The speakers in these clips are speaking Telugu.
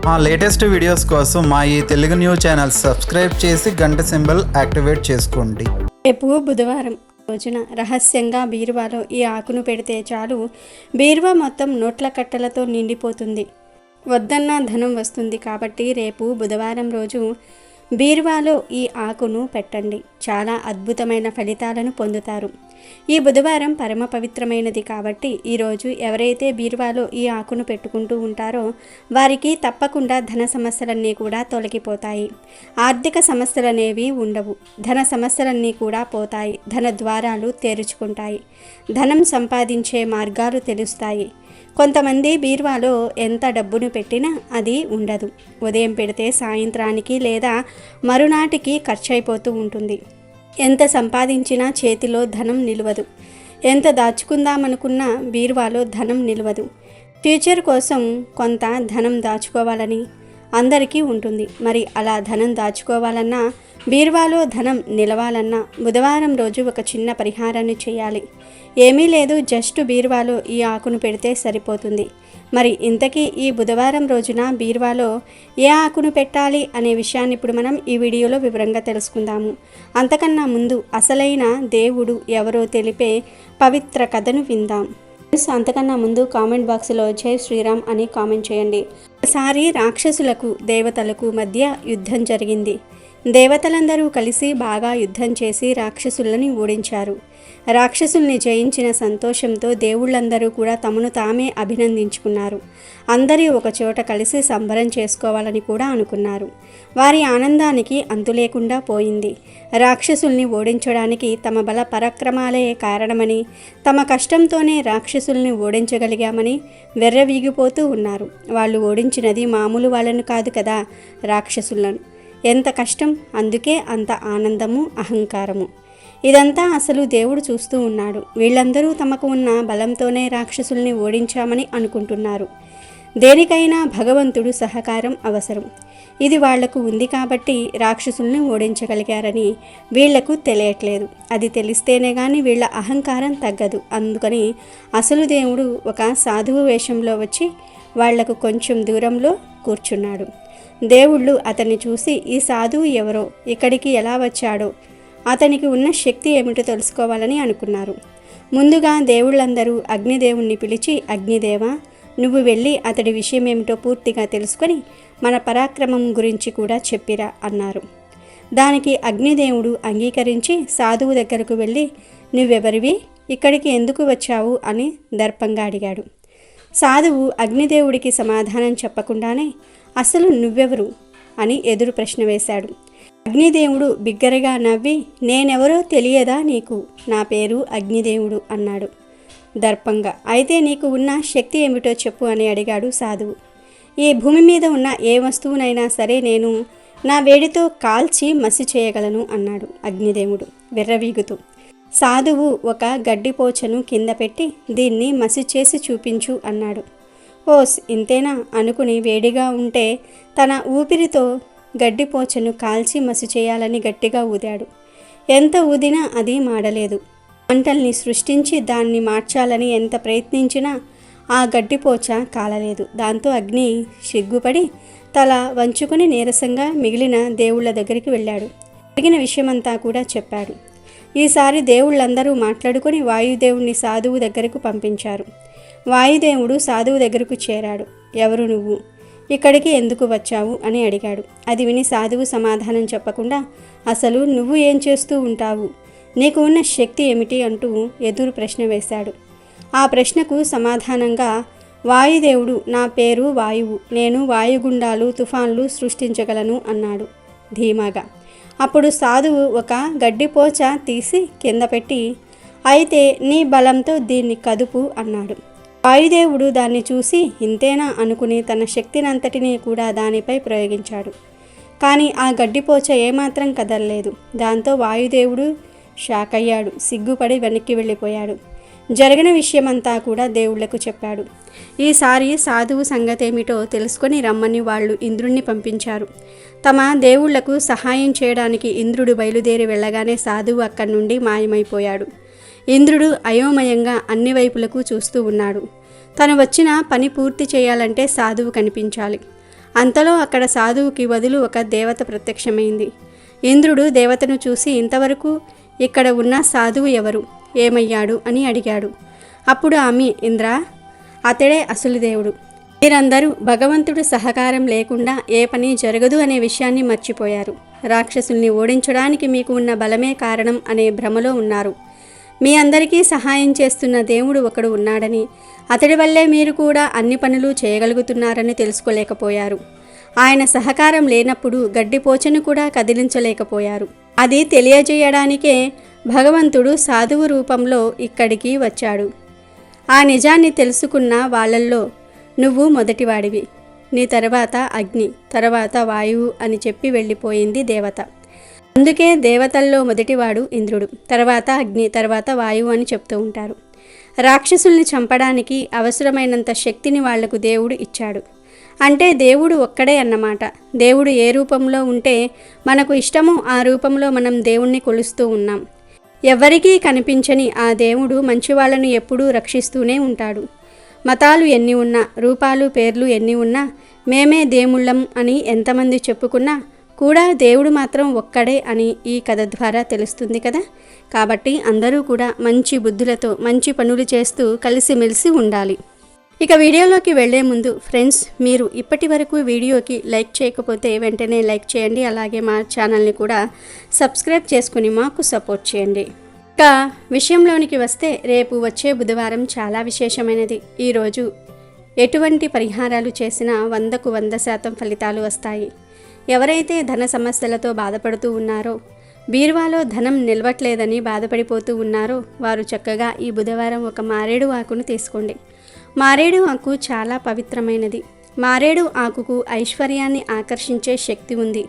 మా లేటెస్ట్ వీడియోస్ కోసం మా ఈ తెలుగు న్యూస్ ఛానల్ సబ్స్క్రైబ్ చేసి గంట సింబల్ యాక్టివేట్ చేసుకోండి. రేపు బుధవారం రోజున రహస్యంగా బీరువాలో ఈ ఆకును పెడితే చాలు, బీరువా మొత్తం నోట్ల కట్టలతో నిండిపోతుంది. వద్దన్న ధనం వస్తుంది. కాబట్టి రేపు బుధవారం రోజు బీరువాలో ఈ ఆకును పెట్టండి. చాలా అద్భుతమైన ఫలితాలను పొందుతారు. ఈ బుధవారం పరమ పవిత్రమైనది కాబట్టి ఈరోజు ఎవరైతే బీరువాలో ఈ ఆకును పెట్టుకుంటూ ఉంటారో వారికి తప్పకుండా ధన సమస్యలన్నీ కూడా తొలగిపోతాయి. ఆర్థిక సమస్యలనేవి ఉండవు. ధన సమస్యలన్నీ కూడా పోతాయి. ధన ద్వారాలు తెరుచుకుంటాయి. ధనం సంపాదించే మార్గాలు తెలుస్తాయి. కొంతమంది బీరువాలో ఎంత డబ్బును పెట్టినా అది ఉండదు. ఉదయం పెడితే సాయంత్రానికి లేదా మరునాటికి ఖర్చు అయిపోతూ ఉంటుంది. ఎంత సంపాదించినా చేతిలో ధనం నిలవదు. ఎంత దాచుకుందామనుకున్నా బీరువాలో ధనం నిలవదు. ఫ్యూచర్ కోసం కొంత ధనం దాచుకోవాలని అందరికీ ఉంటుంది. మరి అలా ధనం దాచుకోవాలన్నా, బీరువాలో ధనం నిలవాలన్నా బుధవారం రోజు ఒక చిన్న పరిహారాన్ని చేయాలి. ఏమీ లేదు, జస్ట్ బీరువాలో ఈ ఆకును పెడితే సరిపోతుంది. మరి ఇంతకీ ఈ బుధవారం రోజున బీరువాలో ఏ ఆకును పెట్టాలి అనే విషయాన్ని ఇప్పుడు మనం ఈ వీడియోలో వివరంగా తెలుసుకుందాము. అంతకన్నా ముందు అసలైన దేవుడు ఎవరో తెలిపే పవిత్ర కథను విందాం. అంతకన్నా ముందు కామెంట్ బాక్స్లో జై శ్రీరామ్ అని కామెంట్ చేయండి. ఒకసారి రాక్షసులకు దేవతలకు మధ్య యుద్ధం జరిగింది. దేవతలందరూ కలిసి బాగా యుద్ధం చేసి రాక్షసులని ఓడించారు. రాక్షసుల్ని జయించిన సంతోషంతో దేవుళ్ళందరూ కూడా తమను తామే అభినందించుకున్నారు. అందరూ ఒక చోట కలిసి సంబరం చేసుకోవాలని కూడా అనుకున్నారు. వారి ఆనందానికి అంతు లేకుండా పోయింది. రాక్షసుల్ని ఓడించడానికి తమ బల పరాక్రమాలే కారణమని, తమ కష్టంతోనే రాక్షసుల్ని ఓడించగలిగామని వెర్రవీగిపోతూ ఉన్నారు. వాళ్ళు ఓడించినది మామూలు వాళ్ళను కాదు కదా, రాక్షసులను. ఎంత కష్టం, అందుకే అంత ఆనందము, అహంకారము. ఇదంతా అసలు దేవుడు చూస్తూ ఉన్నాడు. వీళ్ళందరూ తమకు ఉన్న బలంతోనే రాక్షసుల్ని ఓడించామని అనుకుంటున్నారు. దేనికైనా భగవంతుడు సహకారం అవసరం. ఇది వాళ్లకు ఉంది కాబట్టి రాక్షసుల్ని ఓడించగలిగారని వీళ్లకు తెలియట్లేదు. అది తెలిస్తేనే కానీ వీళ్ళ అహంకారం తగ్గదు. అందుకని అసలు దేవుడు ఒక సాధువు వేషంలో వచ్చి వాళ్లకు కొంచెం దూరంలో కూర్చున్నాడు. దేవుళ్ళు అతన్ని చూసి ఈ సాధువు ఎవరో, ఇక్కడికి ఎలా వచ్చాడో, అతనికి ఉన్న శక్తి ఏమిటో తెలుసుకోవాలని అనుకున్నారు. ముందుగా దేవుళ్ళందరూ అగ్నిదేవుణ్ణి పిలిచి, అగ్నిదేవా, నువ్వు వెళ్ళి అతడి విషయం ఏమిటో పూర్తిగా తెలుసుకొని మన పరాక్రమం గురించి కూడా చెప్పిరా అన్నారు. దానికి అగ్నిదేవుడు అంగీకరించి సాధువు దగ్గరకు వెళ్ళి, నువ్వెవరివి, ఇక్కడికి ఎందుకు వచ్చావు అని దర్పంగా అడిగాడు. సాధువు అగ్నిదేవుడికి సమాధానం చెప్పకుండానే అసలు నువ్వెవరు అని ఎదురు ప్రశ్న వేశాడు. అగ్నిదేవుడు బిగ్గరగా నవ్వి, నేనెవరో తెలియదా నీకు, నా పేరు అగ్నిదేవుడు అన్నాడు దర్పంగా. అయితే నీకు ఉన్న శక్తి ఏమిటో చెప్పు అని అడిగాడు సాధువు. ఈ భూమి మీద ఉన్న ఏ వస్తువునైనా సరే నేను నా వేడితో కాల్చి మసి చేయగలను అన్నాడు అగ్నిదేవుడు విర్రవీగుతూ. సాధువు ఒక గడ్డిపోచను కింద పెట్టి, దీన్ని మసి చేసి చూపించు అన్నాడు. ఓస్, ఇంతేనా అనుకుని వేడిగా ఉంటే తన ఊపిరితో గడ్డిపోచను కాల్చి మసి చేయాలని గట్టిగా ఊదాడు. ఎంత ఊదినా అది మాడలేదు. మంటల్ని సృష్టించి దాన్ని మార్చాలని ఎంత ప్రయత్నించినా ఆ గడ్డిపోచ కాలలేదు. దాంతో అగ్ని సిగ్గుపడి తల వంచుకొని నీరసంగా మిగిలిన దేవుళ్ళ దగ్గరికి వెళ్ళాడు. జరిగిన విషయమంతా కూడా చెప్పాడు. ఈసారి దేవుళ్ళందరూ మాట్లాడుకొని వాయుదేవుణ్ణి సాధువు దగ్గరకు పంపించారు. వాయుదేవుడు సాధువు దగ్గరకు చేరాడు. ఎవరు నువ్వు, ఇక్కడికి ఎందుకు వచ్చావు అని అడిగాడు. అది విని సాధువు సమాధానం చెప్పకుండా, అసలు నువ్వు ఏం చేస్తూ ఉంటావు, నీకు ఉన్న శక్తి ఏమిటి అంటూ ఎదురు ప్రశ్న వేశాడు. ఆ ప్రశ్నకు సమాధానంగా వాయుదేవుడు, నా పేరు వాయువు, నేను వాయుగుండాలు, తుఫాన్లు సృష్టించగలను అన్నాడు ధీమాగా. అప్పుడు సాధువు ఒక గడ్డిపోచ తీసి కింద పెట్టి, అయితే నీ బలంతో దీన్ని కదుపు అన్నాడు. వాయుదేవుడు దాన్ని చూసి ఇంతేనా అనుకుని తన శక్తినంతటినీ కూడా దానిపై ప్రయోగించాడు. కానీ ఆ గడ్డిపోచ ఏమాత్రం కదలలేదు. దాంతో వాయుదేవుడు షాక్ అయ్యాడు. సిగ్గుపడి వెనక్కి వెళ్ళిపోయాడు. జరిగిన విషయమంతా కూడా దేవుళ్లకు చెప్పాడు. ఈసారి సాధువు సంగతేమిటో తెలుసుకొని రమ్మని వాళ్ళు ఇంద్రుణ్ణి పంపించారు. తమ దేవుళ్లకు సహాయం చేయడానికి ఇంద్రుడు బయలుదేరి వెళ్ళగానే సాధువు అక్కడి నుండి మాయమైపోయాడు. ఇంద్రుడు అయోమయంగా అన్ని వైపులకు చూస్తూ ఉన్నాడు. తను వచ్చిన పని పూర్తి చేయాలంటే సాధువు కనిపించాలి. అంతలో అక్కడ సాధువుకి బదులు ఒక దేవత ప్రత్యక్షమైంది. ఇంద్రుడు దేవతను చూసి, ఇంతవరకు ఇక్కడ ఉన్న సాధువు ఎవరు, ఏమయ్యాడు అని అడిగాడు. అప్పుడు ఆమె, ఇంద్ర, అతడే అసలు దేవుడు. మీరందరూ భగవంతుడు సహకారం లేకుండా ఏ పని జరగదు అనే విషయాన్ని మర్చిపోయారు. రాక్షసుల్ని ఓడించడానికి మీకు ఉన్న బలమే కారణం అనే భ్రమలో ఉన్నారు. మీ అందరికీ సహాయం చేస్తున్న దేవుడు ఒకడు ఉన్నాడని, అతడి వల్లే మీరు కూడా అన్ని పనులు చేయగలుగుతున్నారని తెలుసుకోలేకపోయారు. ఆయన సహకారం లేనప్పుడు గడ్డిపోచను కూడా కదిలించలేకపోయారు. అది తెలియజేయడానికే భగవంతుడు సాధువు రూపంలో ఇక్కడికి వచ్చాడు. ఆ నిజాన్ని తెలుసుకున్న వాళ్ళల్లో నువ్వు మొదటివాడివి. నీ తర్వాత అగ్ని, తర్వాత వాయువు అని చెప్పి వెళ్ళిపోయింది దేవత. అందుకే దేవతల్లో మొదటివాడు ఇంద్రుడు, తర్వాత అగ్ని, తర్వాత వాయువు అని చెప్తూ ఉంటారు. రాక్షసుల్ని చంపడానికి అవసరమైనంత శక్తిని వాళ్లకు దేవుడు ఇచ్చాడు. అంటే దేవుడు ఒక్కడే అన్నమాట. దేవుడు ఏ రూపంలో ఉంటే మనకు ఇష్టమో ఆ రూపంలో మనం దేవుణ్ణి కొలుస్తూ ఉన్నాం. ఎవ్వరికీ కనిపించని ఆ దేవుడు మంచివాళ్లను ఎప్పుడూ రక్షిస్తూనే ఉంటాడు. మతాలు ఎన్ని ఉన్నా, రూపాలు పేర్లు ఎన్ని ఉన్నా, మేమే దేవుళ్ళం అని ఎంతమంది చెప్పుకున్నా కూడా దేవుడు మాత్రం ఒక్కడే అని ఈ కథ ద్వారా తెలుస్తుంది కదా. కాబట్టి అందరూ కూడా మంచి బుద్ధులతో మంచి పనులు చేస్తూ కలిసిమెలిసి ఉండాలి. ఇక వీడియోలోకి వెళ్లే ముందు ఫ్రెండ్స్, మీరు ఇప్పటి వరకు వీడియోకి లైక్ చేయకపోతే వెంటనే లైక్ చేయండి. అలాగే మా ఛానల్ని కూడా సబ్స్క్రైబ్ చేసుకుని మాకు సపోర్ట్ చేయండి. ఇక విషయంలోనికి వస్తే, రేపు వచ్చే బుధవారం చాలా విశేషమైనది. ఈరోజు ఎటువంటి పరిహారాలు చేసినా 100కు 100% ఫలితాలు వస్తాయి. ఎవరైతే ధన సమస్యలతో బాధపడుతూ ఉన్నారో, బీరువాలో ధనం నిలవట్లేదని బాధపడిపోతూ ఉన్నారో, వారు చక్కగా ఈ బుధవారం ఒక మారేడు ఆకును తీసుకోండి. మారేడు ఆకు చాలా పవిత్రమైనది. మారేడు ఆకుకు ఐశ్వర్యాన్ని ఆకర్షించే శక్తి ఉంది.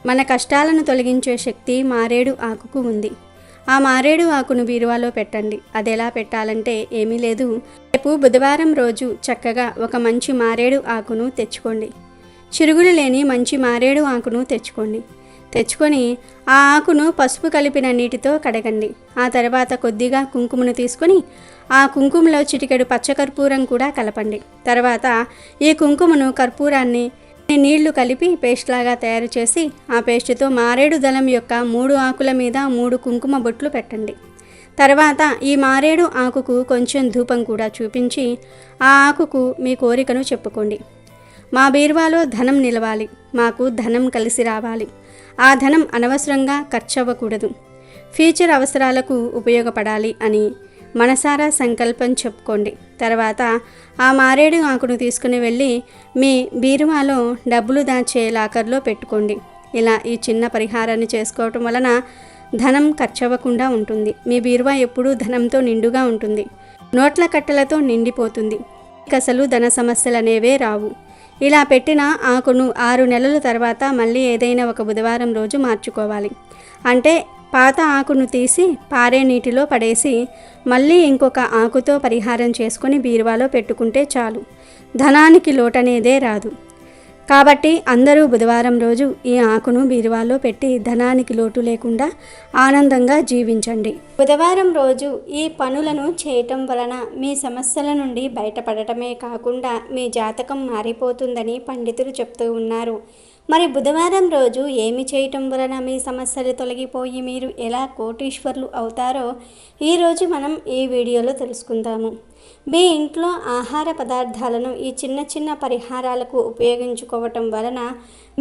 మన కష్టాలను తొలగించే శక్తి మారేడు ఆకుకు ఉంది. ఆ మారేడు ఆకును బీరువాలో పెట్టండి. అది ఎలా పెట్టాలంటే ఏమీ లేదు. రేపు బుధవారం రోజు చక్కగా ఒక మంచి మారేడు ఆకును తెచ్చుకోండి. చిరుగులు లేని మంచి మారేడు ఆకును తెచ్చుకొని ఆ ఆకును పసుపు కలిపిన నీటితో కడగండి. ఆ తర్వాత కొద్దిగా కుంకుమను తీసుకొని ఆ కుంకుమలో చిటికెడు పచ్చకర్పూరం కూడా కలపండి. తర్వాత ఈ కుంకుమను, కర్పూరాన్ని నీళ్లు కలిపి పేస్ట్ లాగా తయారు చేసి ఆ పేస్టుతో మారేడు దళం యొక్క 3 ఆకుల మీద 3 కుంకుమ బొట్లు పెట్టండి. తర్వాత ఈ మారేడు ఆకుకు కొంచెం ధూపం కూడా చూపించి ఆ ఆకుకు మీ కోరికను చెప్పుకోండి. మా బీరువాలో ధనం నిలవాలి, మాకు ధనం కలిసి రావాలి, ఆ ధనం అనవసరంగా ఖర్చవ్వకూడదు, ఫ్యూచర్ అవసరాలకు ఉపయోగపడాలి అని మనసారా సంకల్పం చెప్పుకోండి. తర్వాత ఆ మారేడు ఆకును తీసుకుని వెళ్ళి మీ బీరువాలో డబ్బులు దాచే లాకర్లో పెట్టుకోండి. ఇలా ఈ చిన్న పరిహారాన్ని చేసుకోవటం వలన ధనం ఖర్చవ్వకుండా ఉంటుంది. మీ బీరువా ఎప్పుడూ ధనంతో నిండుగా ఉంటుంది. నోట్ల కట్టలతో నిండిపోతుంది. అసలు ధన సమస్యలు అనేవే రావు. ఇలా పెట్టిన ఆకును 6 నెలల తర్వాత మళ్ళీ ఏదైనా ఒక బుధవారం రోజు మార్చుకోవాలి. అంటే పాత ఆకును తీసి పారే నీటిలో పడేసి మళ్ళీ ఇంకొక ఆకుతో పరిహారం చేసుకొని బీరువాలో పెట్టుకుంటే చాలు. ధనానికి లోటనేదే రాదు. కాబట్టి అందరూ బుధవారం రోజు ఈ ఆకును బీరువాలో పెట్టి ధనానికి లోటు లేకుండా ఆనందంగా జీవించండి. బుధవారం రోజు ఈ పనులను చేయటం వలన మీ సమస్యల నుండి బయటపడటమే కాకుండా మీ జాతకం మారిపోతుందని పండితులు చెప్తూ ఉన్నారు. మరి బుధవారం రోజు ఏమి చేయటం వలన మీ సమస్యలు తొలగిపోయి మీరు ఎలా కోటీశ్వర్లు అవుతారో ఈరోజు మనం ఈ వీడియోలో తెలుసుకుందాము. మీ ఇంట్లో ఆహార పదార్థాలను ఈ చిన్న చిన్న పరిహారాలకు ఉపయోగించుకోవటం వలన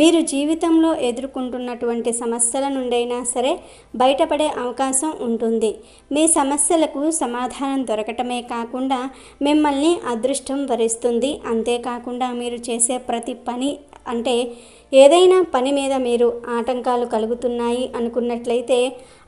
మీరు జీవితంలో ఎదుర్కొంటున్నటువంటి సమస్యల నుండైనా సరే బయటపడే అవకాశం ఉంటుంది. మీ సమస్యలకు సమాధానం దొరకటమే కాకుండా మిమ్మల్ని అదృష్టం వరిస్తుంది. అంతేకాకుండా మీరు చేసే ప్రతి పని, అంటే ఏదైనా పని మీద మీరు ఆటంకాలు కలుగుతున్నాయి అనుకున్నట్లయితే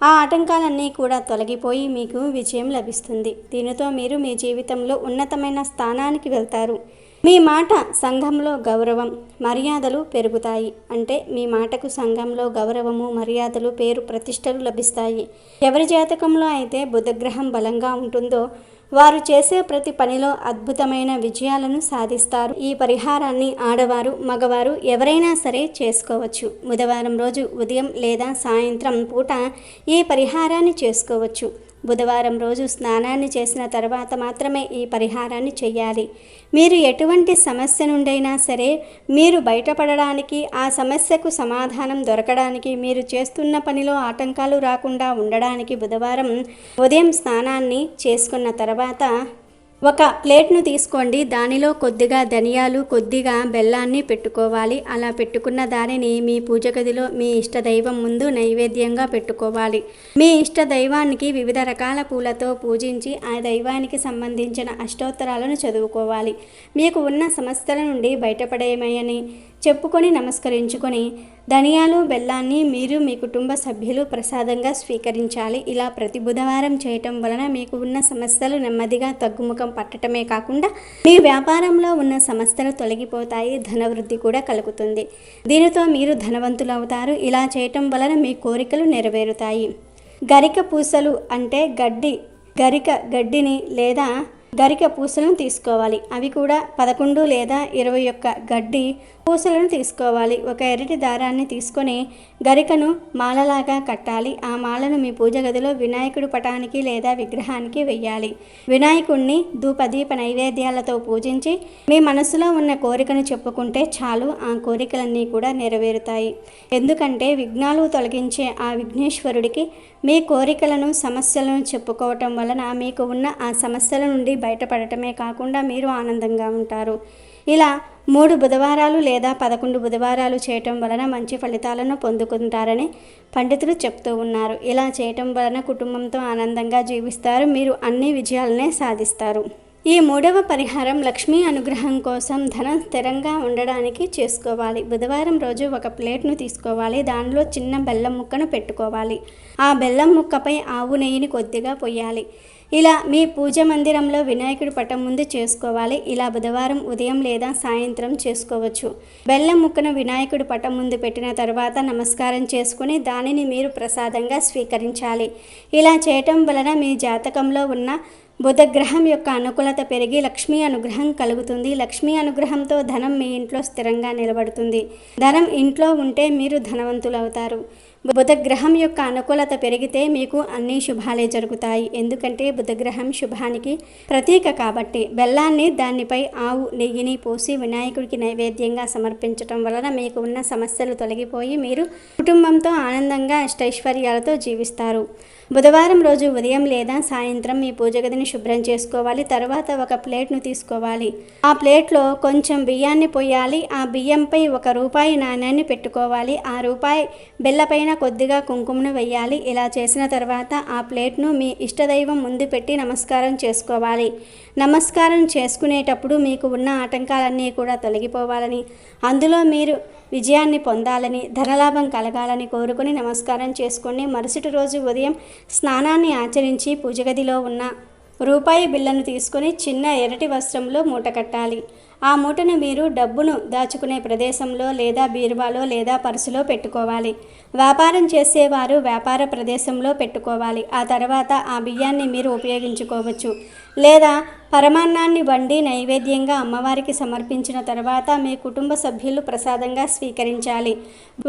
ఆ ఆటంకాలన్నీ కూడా తొలగిపోయి మీకు విజయం లభిస్తుంది. దీనితో మీరు మీ జీవితంలో ఉన్నతమైన స్థానానికి వెళ్తారు. మీ మాట సంఘంలో గౌరవం, మర్యాదలు పెరుగుతాయి. అంటే మీ మాటకు సంఘంలో గౌరవము, మర్యాదలు, పేరు ప్రతిష్టలు లభిస్తాయి. ఎవరి జాతకంలో అయితే బుధగ్రహం బలంగా ఉంటుందో వారు చేసే ప్రతి పనిలో అద్భుతమైన విజయాలను సాధిస్తారు. ఈ పరిహారాన్ని ఆడవారు, మగవారు ఎవరైనా సరే చేసుకోవచ్చు. బుధవారం రోజు ఉదయం లేదా సాయంత్రం పూట ఈ పరిహారాన్ని చేసుకోవచ్చు. బుధవారం రోజు స్నానాన్ని చేసిన తర్వాత మాత్రమే ఈ పరిహారాన్ని చేయాలి. మీరు ఎటువంటి సమస్య నుండైనా సరే మీరు బయటపడడానికి, ఆ సమస్యకు సమాధానం దొరకడానికి, మీరు చేస్తున్న పనిలో ఆటంకాలు రాకుండా ఉండడానికి బుధవారం ఉదయం స్నానాన్ని చేసుకున్న తర్వాత ఒక ప్లేట్ను తీసుకోండి. దానిలో కొద్దిగా ధనియాలు, కొద్దిగా బెల్లాన్ని పెట్టుకోవాలి. అలా పెట్టుకున్న దానిని మీ పూజ గదిలో మీ ఇష్టదైవం ముందు నైవేద్యంగా పెట్టుకోవాలి. మీ ఇష్ట దైవానికి వివిధ రకాల పూలతో పూజించి ఆ దైవానికి సంబంధించిన అష్టోత్తరాలను చదువుకోవాలి. మీకు ఉన్న సమస్యల నుండి బయటపడేమని చెప్పుకొని నమస్కరించుకొని ధనియాలు, బెల్లాన్ని మీరు మీ కుటుంబ సభ్యులు ప్రసాదంగా స్వీకరించాలి. ఇలా ప్రతి బుధవారం చేయటం వలన మీకు ఉన్న సమస్యలు నెమ్మదిగా తగ్గుముఖం పట్టడమే కాకుండా మీ వ్యాపారంలో ఉన్న సమస్యలు తొలగిపోతాయి, ధనవృద్ధి కూడా కలుగుతుంది. దీనితో మీరు ధనవంతులవుతారు. ఇలా చేయటం వలన మీ కోరికలు నెరవేరుతాయి. గరిక పూసలు అంటే గరిక గడ్డిని లేదా గరిక పూసలను తీసుకోవాలి. అవి కూడా 11 లేదా 21 గడ్డి పూసలను తీసుకోవాలి. ఒక ఎర్రటి దారాన్ని తీసుకొని గరికను మాలలాగా కట్టాలి. ఆ మాలను మీ పూజ గదిలో వినాయకుడి పటానికి లేదా విగ్రహానికి వెయ్యాలి. వినాయకుడిని ధూపదీప నైవేద్యాలతో పూజించి మీ మనసులో ఉన్న కోరికను చెప్పుకుంటే చాలు, ఆ కోరికలన్నీ కూడా నెరవేరుతాయి. ఎందుకంటే విఘ్నాలు తొలగించే ఆ విఘ్నేశ్వరుడికి మీ కోరికలను, సమస్యలను చెప్పుకోవటం వలన మీకు ఉన్న ఆ సమస్యల నుండి బయటపడటమే కాకుండా మీరు ఆనందంగా ఉంటారు. ఇలా 3 బుధవారాలు లేదా 11 బుధవారాలు చేయటం వలన మంచి ఫలితాలను పొందుకుంటారని పండితులు చెప్తూ ఉన్నారు. ఇలా చేయటం వలన కుటుంబంతో ఆనందంగా జీవిస్తారు. మీరు అన్ని విజయాలనే సాధిస్తారు. ఈ 3వ పరిహారం లక్ష్మీ అనుగ్రహం కోసం ధనం స్థిరంగా ఉండడానికి చేసుకోవాలి. బుధవారం రోజు ఒక ప్లేట్ను తీసుకోవాలి. దానిలో చిన్న బెల్లం ముక్కను పెట్టుకోవాలి. ఆ బెల్లం ముక్కపై ఆవు నెయ్యిని కొద్దిగా పొయ్యాలి. ఇలా మీ పూజ మందిరంలో వినాయకుడి పటం ముందు చేసుకోవాలి. ఇలా బుధవారం ఉదయం లేదా సాయంత్రం చేసుకోవచ్చు. బెల్లం ముక్కను వినాయకుడి పటం ముందు పెట్టిన తర్వాత నమస్కారం చేసుకుని దానిని మీరు ప్రసాదంగా స్వీకరించాలి. ఇలా చేయటం వలన మీ జాతకంలో ఉన్న బుధగ్రహం యొక్క అనుకూలత పెరిగి లక్ష్మీ అనుగ్రహం కలుగుతుంది. లక్ష్మీ అనుగ్రహంతో ధనం మీ ఇంట్లో స్థిరంగా నిలబడుతుంది. ధనం ఇంట్లో ఉంటే మీరు ధనవంతులవుతారు. బుధగ్రహం యొక్క అనుకూలత పెరిగితే మీకు అన్ని శుభాలే జరుగుతాయి. ఎందుకంటే బుధగ్రహం శుభానికి ప్రతీక కాబట్టి. బెల్లాన్ని దానిపై ఆవు నెయ్యిని పోసి వినాయకుడికి నైవేద్యంగా సమర్పించటం వలన మీకు ఉన్న సమస్యలు తొలగిపోయి మీరు కుటుంబంతో ఆనందంగా అష్టైశ్వర్యాలతో జీవిస్తారు. బుధవారం రోజు ఉదయం లేదా సాయంత్రం మీ పూజ గదిని శుభ్రం చేసుకోవాలి. తర్వాత ఒక ప్లేట్ను తీసుకోవాలి. ఆ ప్లేట్లో కొంచెం బియ్యాన్ని పోయాలి. ఆ బియ్యంపై ₹1 నాణ్యాన్ని పెట్టుకోవాలి. ఆ రూపాయి బెల్లపైన కొద్దిగా కుంకుమను వేయాలి. ఇలా చేసిన తర్వాత ఆ ప్లేట్ను మీ ఇష్టదైవం ముందు పెట్టి నమస్కారం చేసుకోవాలి. నమస్కారం చేసుకునేటప్పుడు మీకు ఉన్న ఆటంకాలన్నీ కూడా తొలగిపోవాలని, అందులో మీరు విజయాన్ని పొందాలని, ధనలాభం కలగాలని కోరుకుని నమస్కారం చేసుకోండి. మరుసటి రోజు ఉదయం స్నానాన్ని ఆచరించి పూజగదిలో ఉన్న రూపాయి బిళ్ళను తీసుకొని చిన్న ఎర్రటి వస్త్రంలో మూట కట్టాలి. ఆ మూటను మీరు డబ్బును దాచుకునే ప్రదేశంలో లేదా బీరువాలో లేదా పర్సులో పెట్టుకోవాలి. వ్యాపారం చేసేవారు వ్యాపార ప్రదేశంలో పెట్టుకోవాలి. ఆ తర్వాత ఆ బియ్యాన్ని మీరు ఉపయోగించుకోవచ్చు. లేదా పరమాన్నాన్ని వండి నైవేద్యంగా అమ్మవారికి సమర్పించిన తర్వాత మీ కుటుంబ సభ్యులు ప్రసాదంగా స్వీకరించాలి.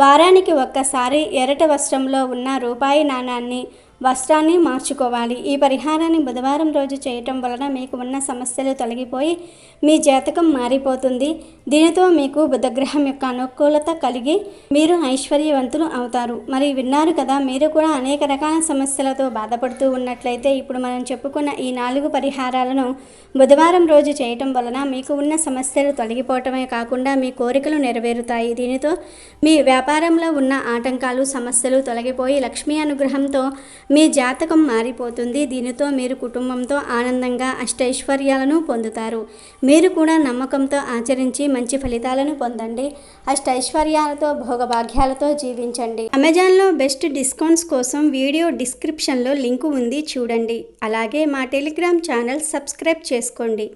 వారానికి ఒక్కసారి ఎర్రటి వస్త్రంలో ఉన్న రూపాయి నాణాన్ని వస్త్రాన్ని మార్చుకోవాలి. ఈ పరిహారాన్ని బుధవారం రోజు చేయటం వలన మీకు ఉన్న సమస్యలు తొలగిపోయి మీ జాతకం మారిపోతుంది. దీనితో మీకు బుధగ్రహం యొక్క అనుకూలత కలిగి మీరు ఐశ్వర్యవంతులు అవుతారు. మరి విన్నారు కదా, మీరు కూడా అనేక రకాల సమస్యలతో బాధపడుతూ ఉన్నట్లయితే ఇప్పుడు మనం చెప్పుకున్న ఈ 4 పరిహారాలను బుధవారం రోజు చేయటం వలన మీకు ఉన్న సమస్యలు తొలగిపోవటమే కాకుండా మీ కోరికలు నెరవేరుతాయి. దీనితో మీ వ్యాపారంలో ఉన్న ఆటంకాలు, సమస్యలు తొలగిపోయి లక్ష్మీ అనుగ్రహంతో మీ జాతకం మారిపోతుంది. దీనితో మీరు కుటుంబంతో ఆనందంగా అష్టైశ్వర్యాలను పొందుతారు. మీరు కూడా నమ్మకంతో ఆచరించి మంచి ఫలితాలను పొందండి. అష్టైశ్వర్యాలతో భోగభాగ్యాలతో జీవించండి. అమెజాన్లో బెస్ట్ డిస్కౌంట్స్ కోసం వీడియో డిస్క్రిప్షన్లో లింకు ఉంది, చూడండి. అలాగే మా టెలిగ్రామ్ ఛానల్ సబ్స్క్రైబ్ చేసుకోండి.